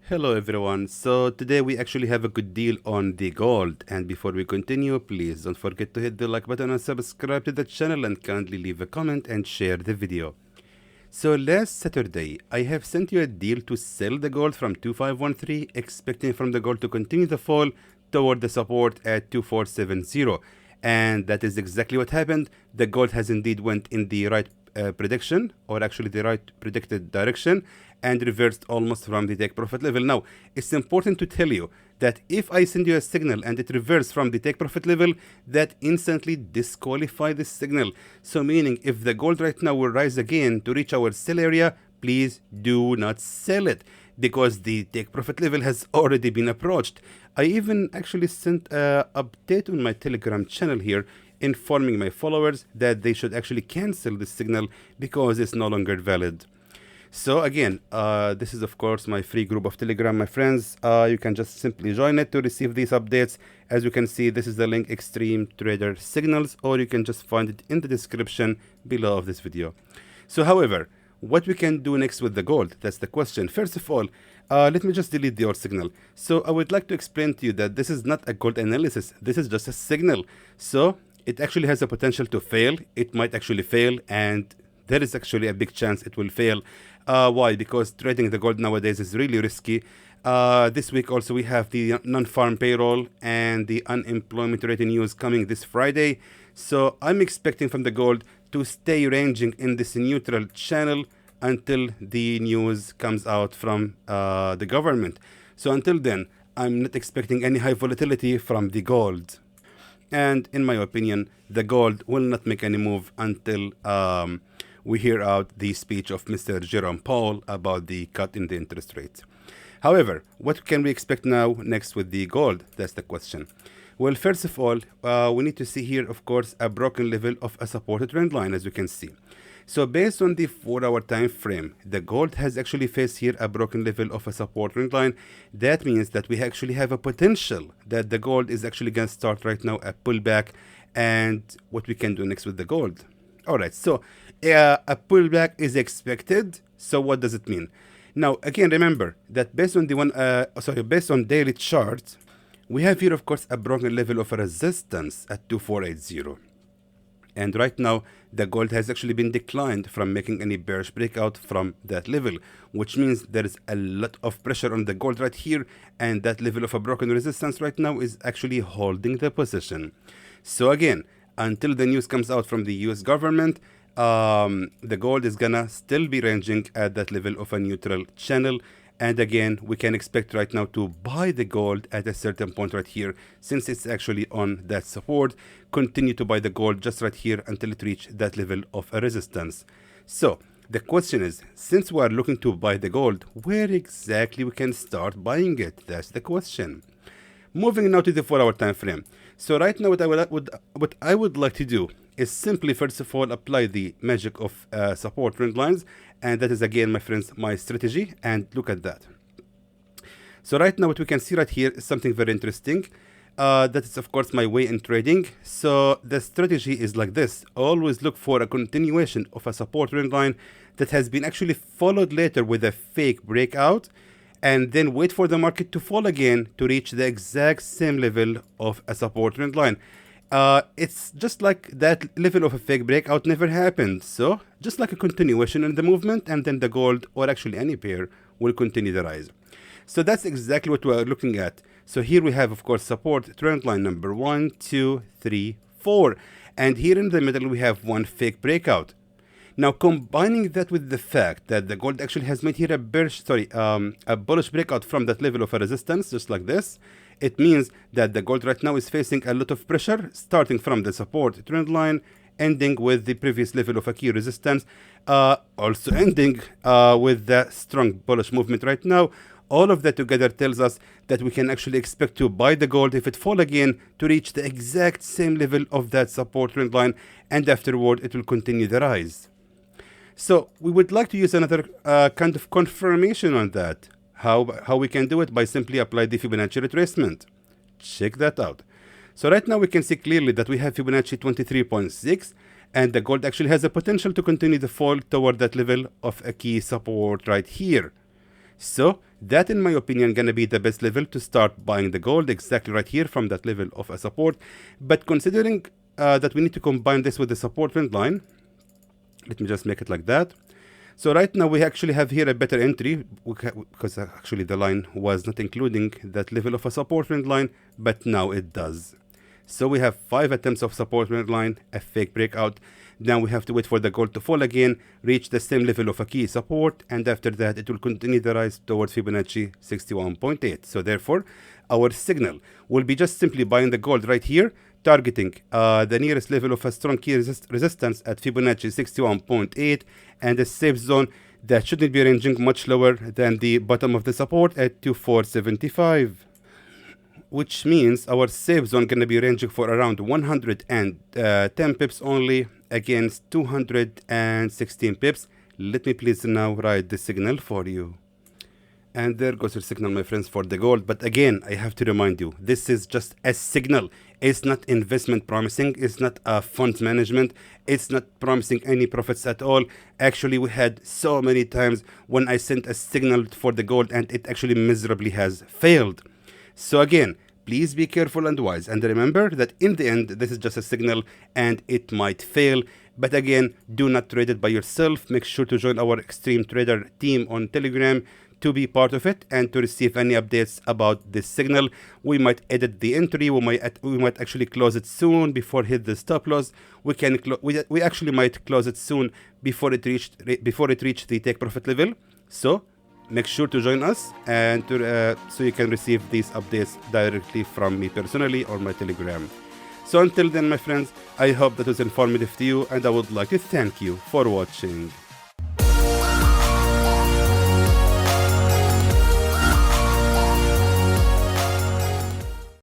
Hello everyone. So today we actually have a good deal on the gold, and before we continue, please don't forget to hit the like button and subscribe to the channel, and kindly leave a comment and share the video. So last Saturday I have sent you a deal to sell the gold from 2513, expecting from the gold to continue the fall toward the support at 2470, and that is exactly what happened. The gold has indeed went in the right prediction, or actually the right predicted direction, and reversed almost from the take profit level. Now it's important to tell you that if I send you a signal and it reverses from the take profit level, that instantly disqualify this signal. So meaning if the gold right now will rise again to reach our sell area, please do not sell it, because the take profit level has already been approached. I even actually sent an update on my Telegram channel here, informing my followers that they should actually cancel this signal because it's no longer valid. So again, this is of course my free group of Telegram, my friends. You can just simply join it to receive these updates. As you can see, this is the link, Xtreme Trader Signals, or you can just find it in the description below of this video. So however, what we can do next with the gold, that's the question. First of all, let me just delete the old signal. So I would like to explain to you that this is not a gold analysis, this is just a signal. So it actually has a potential to fail. It might actually fail, and there is actually a big chance it will fail. Why? Because trading the gold nowadays is really risky. This week also we have the non-farm payroll and the unemployment rate news coming this Friday. So I'm expecting from the gold to stay ranging in this neutral channel until the news comes out from the government. So until then, I'm not expecting any high volatility from the gold. And in my opinion, the gold will not make any move until we hear out the speech of Mr. Jerome Powell about the cut in the interest rate. However, what can we expect now next with the gold? That's the question. Well, first of all, we need to see here, of course, a broken level of a supported trend line, as you can see. So based on the 4-hour time frame, the gold has actually faced here a broken level of a support trend line. That means that we actually have a potential that the gold is actually going to start right now a pullback. And what we can do next with the gold? All right, so a pullback is expected. So what does it mean? Now again, remember that based on the based on daily chart, we have here of course a broken level of a resistance at 2480. And right now, the gold has actually been declined from making any bearish breakout from that level, which means there is a lot of pressure on the gold right here, and that level of a broken resistance right now is actually holding the position. So again, until the news comes out from the US government, the gold is gonna still be ranging at that level of a neutral channel. And again, we can expect right now to buy the gold at a certain point right here, since it's actually on that support. Continue to buy the gold just right here until it reaches that level of a resistance. So the question is, since we are looking to buy the gold, where exactly we can start buying it? That's the question. Moving now to the 4-hour time frame. So right now, what I would like to do is simply, first of all, apply the magic of support trend lines. And that is, again, my friends, my strategy. And look at that. So right now, what we can see right here is something very interesting. That is, of course, my way in trading. So the strategy is like this. Always look for a continuation of a support trend line that has been actually followed later with a fake breakout, and then wait for the market to fall again to reach the exact same level of a support trend line. It's just like that level of a fake breakout never happened. So just like a continuation in the movement, and then the gold, or actually any pair, will continue the rise. So that's exactly what we're looking at. So here we have, of course, support trend line number 1, 2, 3, 4. And here in the middle, we have one fake breakout. Now, combining that with the fact that the gold actually has made here a bullish breakout from that level of a resistance, just like this, it means that the gold right now is facing a lot of pressure, starting from the support trend line, ending with the previous level of a key resistance, also ending with the strong bullish movement right now. All of that together tells us that we can actually expect to buy the gold if it fall again to reach the exact same level of that support trend line, and afterward it will continue the rise. So we would like to use another kind of confirmation on that. How we can do it? By simply apply the Fibonacci retracement. Check that out. So right now we can see clearly that we have Fibonacci 23.6, and the gold actually has a potential to continue the fall toward that level of a key support right here. So that, in my opinion, gonna be the best level to start buying the gold, exactly right here from that level of a support. But considering that we need to combine this with the support trend line, let me just make it like that. So right now we actually have here a better entry, because actually the line was not including that level of a support trend line, but now it does. So we have 5 attempts of support trend line, a fake breakout. Now we have to wait for the gold to fall again, reach the same level of a key support, and after that it will continue the rise towards Fibonacci 61.8. So therefore our signal will be just simply buying the gold right here, targeting the nearest level of a strong key resistance at Fibonacci 61.8, and a safe zone that shouldn't be ranging much lower than the bottom of the support at 2475. Which means our safe zone gonna be ranging for around 110 pips only against 216 pips. Let me please now write the signal for you. And there goes your signal, my friends, for the gold. But again, I have to remind you, this is just a signal. It's not investment promising. It's not a funds management. It's not promising any profits at all. Actually, we had so many times when I sent a signal for the gold and it actually miserably has failed. So again, please be careful and wise, and remember that in the end this is just a signal and it might fail. But again, do not trade it by yourself. Make sure to join our Xtreme Trader team on Telegram to be part of it and to receive any updates about this signal. We might edit the entry, we might actually close it soon before hit the stop loss. We actually might close it soon before it reached the take profit level. So make sure to join us and so you can receive these updates directly from me personally or my Telegram. So until then, my friends, I hope that was informative to you, and I would like to thank you for watching.